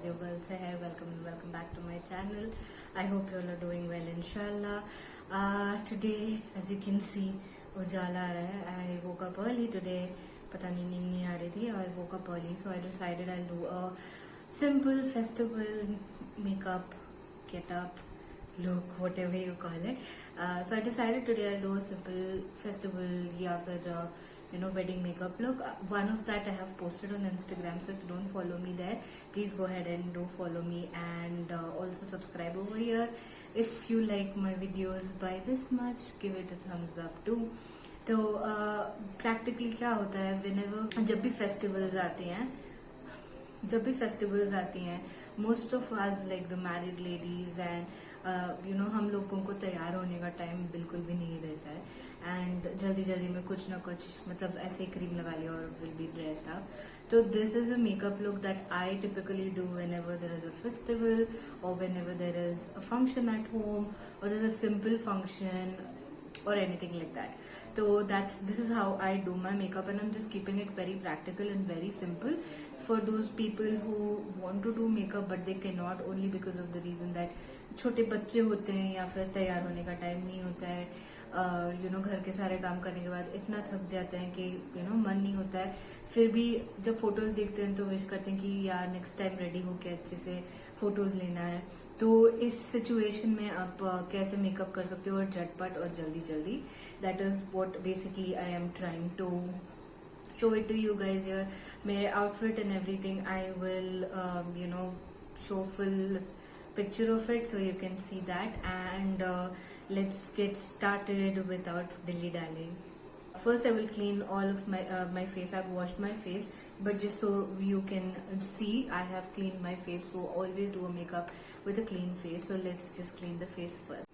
your girl Seher. Welcome back to my channel. I hope you all are doing well, inshallah. Today, as you can see, ujala aa raha hai. I woke up early today. पता नहीं नींद नहीं आ रही थी. I woke up early, so I decided I'll do a simple festival makeup, get up, look, whatever you call it. So I decided today I'll do a simple festival या फिर wedding makeup look. One of that I have posted on Instagram, so if you don't follow me there, please go ahead and do follow me, and also subscribe over here. If you like my videos by this much, give it a thumbs up too. तो practically क्या होता है, whenever जब भी festivals आती हैं, most of us like the married ladies and हम लोगों को तैयार होने का टाइम बिल्कुल भी नहीं रहता है, एंड जल्दी में कुछ ना कुछ मतलब ऐसे क्रीम लगा लिया और विल बी ड्रेस्ड अप. तो this is a makeup look that I typically do whenever there is a festival or whenever there is a function at home or there is a simple function or anything like that. So this is how I do my makeup, and I'm just keeping it very practical and very simple for those people who want to do makeup but they cannot, only because of the reason that छोटे बच्चे होते हैं या फिर तैयार होने का time नहीं होता है. घर के सारे काम करने के बाद इतना थक जाते हैं कि मन नहीं होता है. फिर भी जब फोटोज देखते हैं तो विश करते हैं कि यार नेक्स्ट टाइम रेडी होके अच्छे से फोटोज लेना है. तो इस सिचुएशन में आप कैसे मेकअप कर सकते हो और झटपट और जल्दी. That is what basically I am trying to show it to you guys here. मेरे outfit and everything I will show full picture of it so you can see that, and let's get started without dilly dallying. First I will clean all of my face. I've washed my face, but just so you can see, I have cleaned my face. So always do a makeup with a clean face. So let's just clean the face first.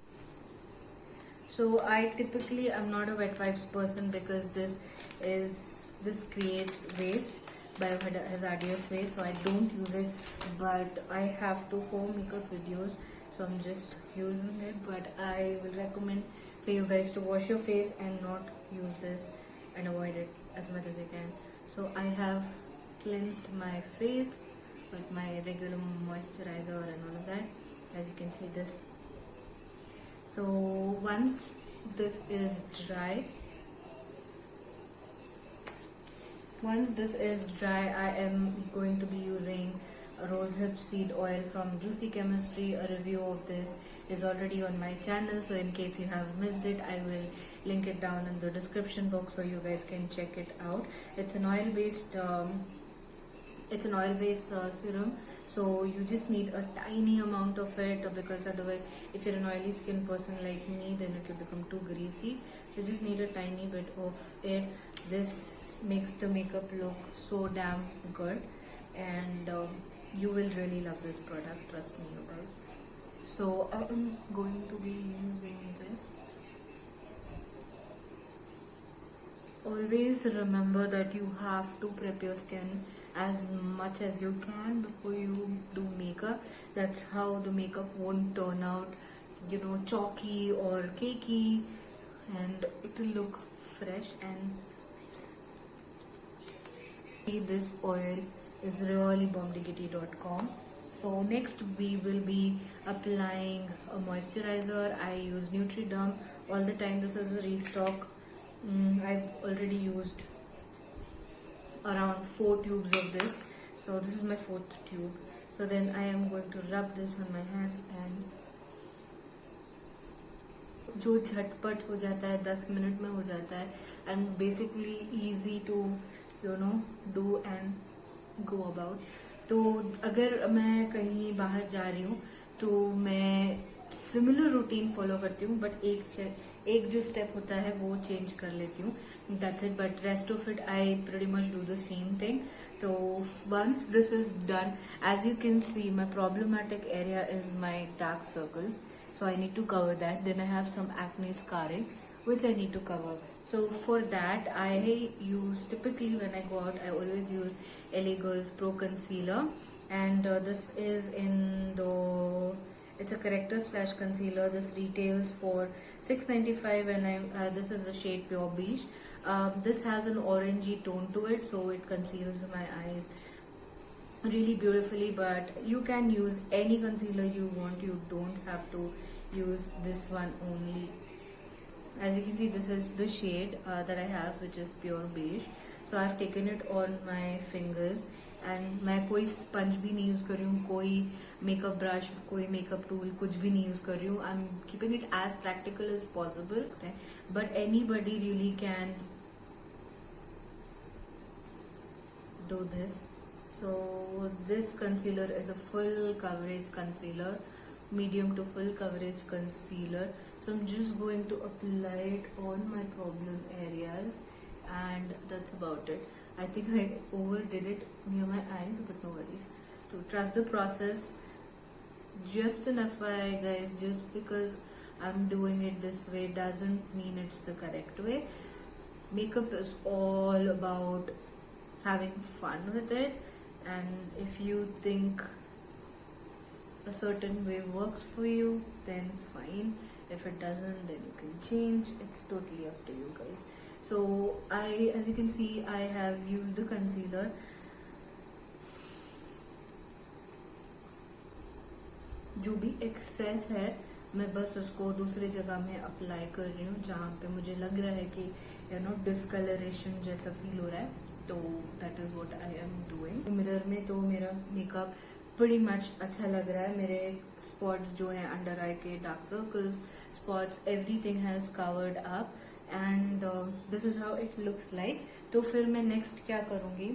So I typically am not a wet wipes person because this creates waste, biohazardous waste, so I don't use it, but I have to for makeup videos, so I'm just using it. But I will recommend for you guys to wash your face and not use this and avoid it as much as you can. So I have cleansed my face with my regular moisturizer and all of that, as you can see this. So once this is dry, I am going to be using rosehip seed oil from Juicy Chemistry. A review of this is already on my channel, so in case you have missed it, I will link it down in the description box so you guys can check it out. It's an oil-based serum, so you just need a tiny amount of it, because otherwise if you're an oily skin person like me, then it will become too greasy. So you just need a tiny bit of it. This makes the makeup look so damn good, and you will really love this product, trust me you guys. So I am going to be using this. Always remember that you have to prep your skin as much as you can before you do makeup. That's how the makeup won't turn out chalky or cakey, and it will look fresh and this oil is really bombdiggity.com. So next we will be applying a moisturizer. I use Nutriderm all the time. This is a restock. I've already used around 4 tubes of this, so this is my 4th tube. So then I am going to rub this on my hands, and जो झटपट हो जाता है 10 minute में हो जाता है, and basically easy to do and go about. तो अगर मैं कहीं बाहर जा रही हूँ तो मैं सिमिलर रूटीन फॉलो करती हूँ, बट एक जो स्टेप होता है वो चेंज कर लेती हूँ. That's it. But rest of it I pretty much do the same thing. तो once this is done, as you can see, my problematic area is my dark circles, so I need to cover that. Then I have some acne scarring which I need to cover. So for that I use, typically when I go out, I always use LA Girls Pro Concealer, and this is it's a corrector / concealer. This retails for $6.95, and this is the shade Pure Beige. This has an orangey tone to it, so it conceals my eyes really beautifully, but you can use any concealer you want. You don't have to use this one only. As you can see, this is the shade that I have, which is pure beige. So I've taken it on my fingers, and मैं कोई sponge भी नहीं use कर रही हूँ, कोई makeup brush, कोई makeup tool, कुछ भी नहीं यूज कर रही हूँ. I am keeping it as practical as possible, but anybody really can do this. So this concealer is a full coverage concealer, medium to full coverage concealer. So I'm just going to apply it on my problem areas, and that's about it. I think I overdid it near my eyes, but no worries. So trust the process. Just an FYI guys, just because I'm doing it this way doesn't mean it's the correct way. Makeup is all about having fun with it, and if you think a certain way works for you, then fine. If it doesn't, then you can change. It's totally up to you guys. So as you can see, I have used the concealer. जो भी access है मैं बस उसको दूसरी जगह में apply कर रही हूँ जहाँ पे मुझे लग रहा है कि डिस्कलरेशन जैसा फील हो रहा है. तो that is what I am doing. Mirror में तो मेरा मेकअप pretty much अच्छा लग रहा है. मेरे स्पॉट्स जो हैं अंडर आई के, dark circles, spots, everything has covered up, and this is how it looks like. तो फिर मैं नेक्स्ट क्या करूँगी,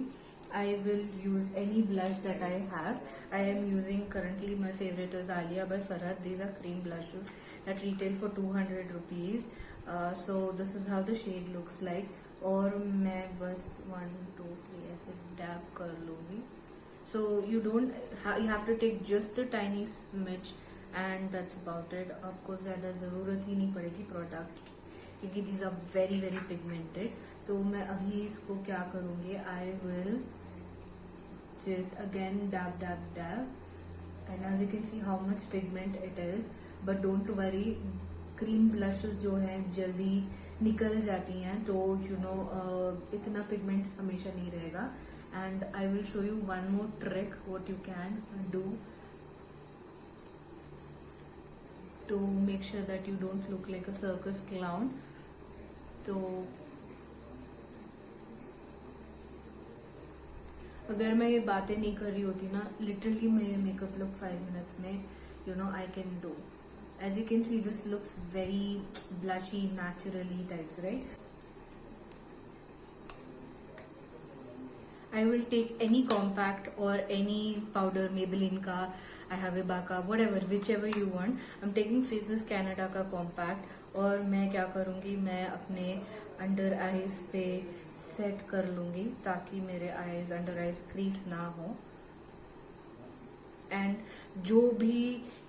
I will use any blush that I have. I am using currently, my favorite is Alia by Farhad. These are cream blushes that retail for 200 rupees. So this is how the shade looks like. और मैं बस 1 2 3 ऐसे dab कर लूँगी. So you have to take just a tiny smidge, and that's about it. आपको ज़्यादा ज़रूरत ही नहीं पड़ेगी प्रोडक्ट की, क्योंकि these are very very pigmented. तो मैं अभी इसको क्या करूँगी, I will just again dab, and as you can see how much pigment it is. But don't worry, cream blushes जो हैं जल्दी निकल जाती हैं, तो इतना pigment हमेशा नहीं रहेगा. And I will show you one more trick what you can do to make sure that you don't look like a circus clown. तो अगर मैं ये बातें नहीं कर रही होती ना, लिटरली मैं ये मेकअप लुक 5 minutes में I can do. As you can see this looks very blushy, naturally types, right. I will take any compact or any powder, Maybelline का, I have a Baka, whatever, whichever you want. I'm taking Faces Canada का compact, और मैं क्या करूँगी, मैं अपने under eyes पे set कर लूँगी ताकि मेरे आईज, अंडर आईज क्रीज ना हो. एंड जो भी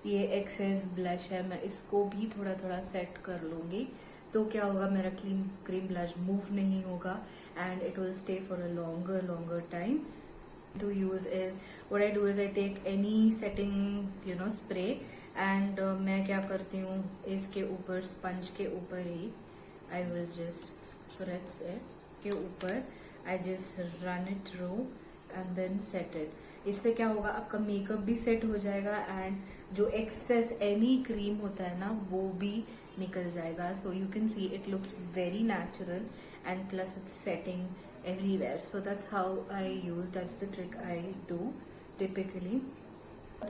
ये एक्सेस ब्लश है मैं इसको भी थोड़ा थोड़ा सेट कर लूँगी. तो क्या होगा, मेरा क्रीम ब्लश मूव नहीं होगा, and it will stay for a longer time. To use is, what I do is I take any setting spray, and मैं क्या करती हूँ, इसके ऊपर स्पंज के ऊपर ही I will just spritz it के ऊपर, I just run it through and then set it. इससे क्या होगा, आपका मेकअप भी सेट हो जाएगा, एंड जो एक्सेस एनी क्रीम होता है ना वो भी निकल जाएगा. So you can see it looks very natural, and plus it's setting everywhere. So that's how I use, that's the trick I do typically.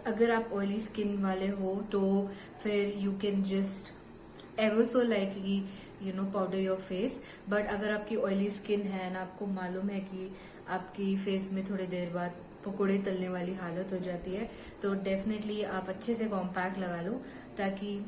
अगर आप ऑयली स्किन वाले हो तो फिर you can just ever so lightly powder your face. But अगर आपकी oily skin है ना, आपको मालूम है कि आपकी फेस में थोड़ी देर बाद पकोड़े तलने वाली हालत हो जाती है, तो डेफिनेटली आप अच्छे से कॉम्पैक्ट लगा लो ताकि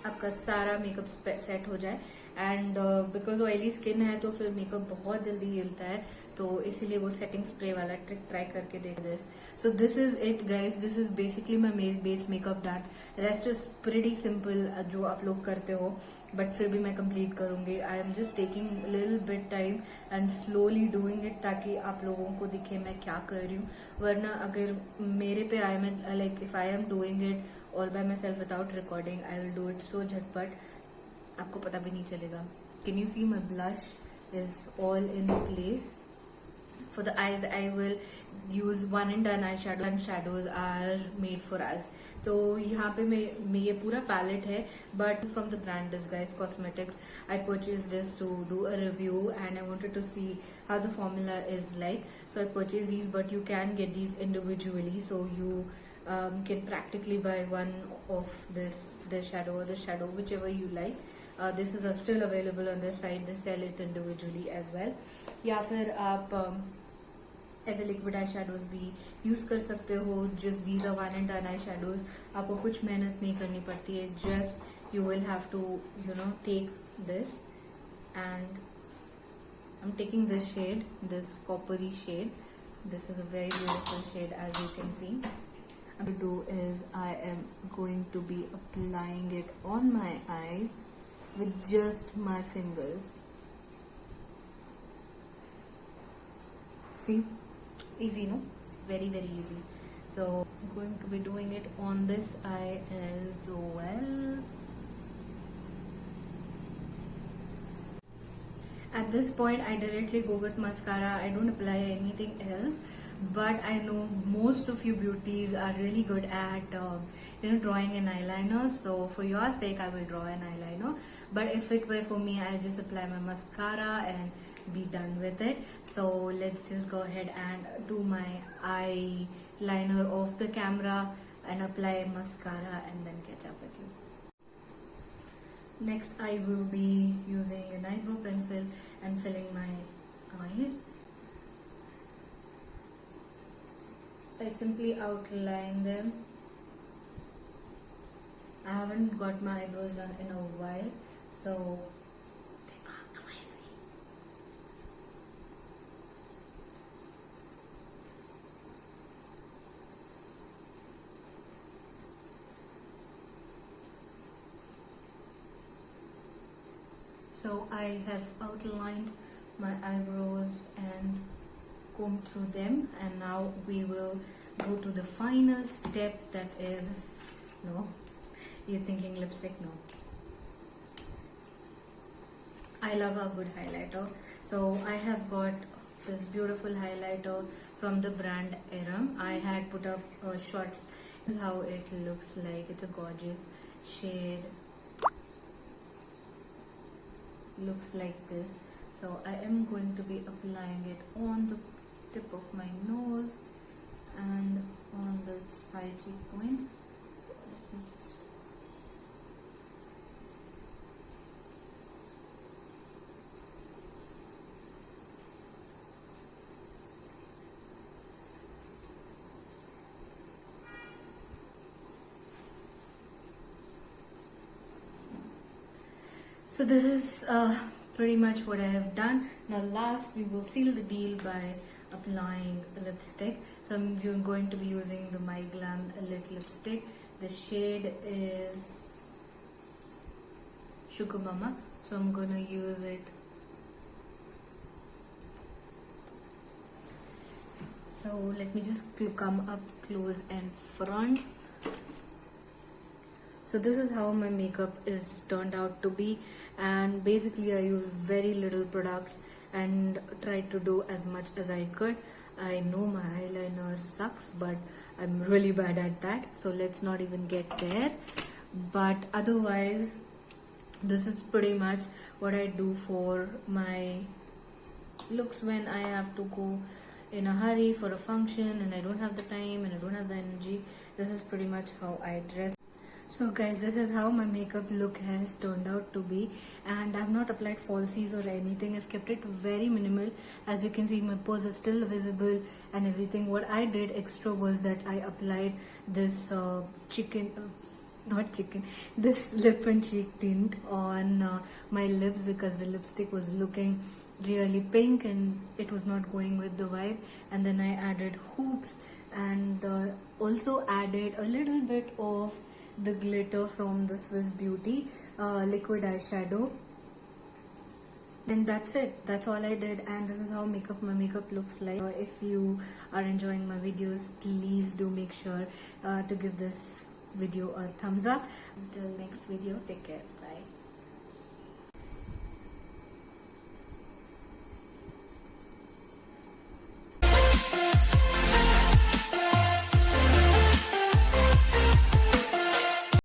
आपका सारा मेकअप सेट हो जाए. एंड बिकॉज ऑयली स्किन है तो फिर मेकअप बहुत जल्दी हिलता है, तो इसीलिए वो सेटिंग स्प्रे वाला ट्रिक ट्राई करके देख this. So this is it guys, this is basically my base makeup done. Rest is pretty simple जो आप लोग करते हो, बट फिर भी मैं कंप्लीट करूंगी. I am just taking little bit time and slowly doing it ताकि आप लोगों को दिखे मैं क्या कर रही हूँ. वरना अगर मेरे पे आए, मैं like if I am doing it all by myself without recording, I will do it so झटपट, आपको पता भी नहीं चलेगा. Can you see my blush is all in place? For the eyes, I will use one and done eyeshadow, and shadows are made for us. तो यहाँ पे मैं ये पूरा palette है, but from the brand Disguise Cosmetics. I purchased this to do a review and I wanted to see how the formula is like. So I purchased these, but you can get these individually. So you can practically buy one of this shadow or the shadow, whichever you like. This is still available on this site. They sell it individually as well. या फिर आप ऐसे liquid eye shadows भी use कर सकते हो. Just these are one and done eye shadows. आपको कुछ मेहनत नहीं करनी पड़ती है. Just you will have to take this and I am taking this shade, this coppery shade. This is a very beautiful shade, as you can see. What to do is I am going to be applying it on my eyes with just my fingers. See, easy, no? Very, very easy. So I'm going to be doing it on this eye as well. At this point, I directly go with mascara. I don't apply anything else. But I know most of you beauties are really good at drawing an eyeliner. So for your sake, I will draw an eyeliner. But if it were for me, I just apply my mascara and be done with it. So let's just go ahead and do my eyeliner off the camera and apply mascara and then catch up with you. Next, I will be using an eyebrow pencil and filling my eyes. I simply outline them. I haven't got my eyebrows done in a while, so they are crazy. So I have outlined my eyebrows and combed through them, and now we will go to the final step, that is, no, you're thinking lipstick, no. I love a good highlighter, so I have got this beautiful highlighter from the brand Aram. I had put up shots. This is how it looks like. It's a gorgeous shade. Looks like this. So I am going to be applying it on the tip of my nose and on the high cheekbones. So this is pretty much what I have done. Now last, we will seal the deal by applying lipstick. So I'm going to be using the My Glam Lit lipstick. The shade is Sugar Mama. So I'm going to use it. So let me just come up close and front. So this is how my makeup is turned out to be, and basically I use very little products and tried to do as much as I could. I know my eyeliner sucks, but I'm really bad at that, so let's not even get there. But otherwise, this is pretty much what I do for my looks when I have to go in a hurry for a function and I don't have the time and I don't have the energy. This is pretty much how I dress. So guys, this is how my makeup look has turned out to be, and I've not applied falsies or anything. I've kept it very minimal. As you can see, my pores are still visible and everything. What I did extra was that I applied this this lip and cheek tint on my lips, because the lipstick was looking really pink and it was not going with the vibe. And then I added hoops and also added a little bit of the glitter from the Swiss Beauty liquid eyeshadow. Then that's it. That's all I did, and this is how my makeup looks like. If you are enjoying my videos, please do make sure to give this video a thumbs up. Until next video, take care. Bye.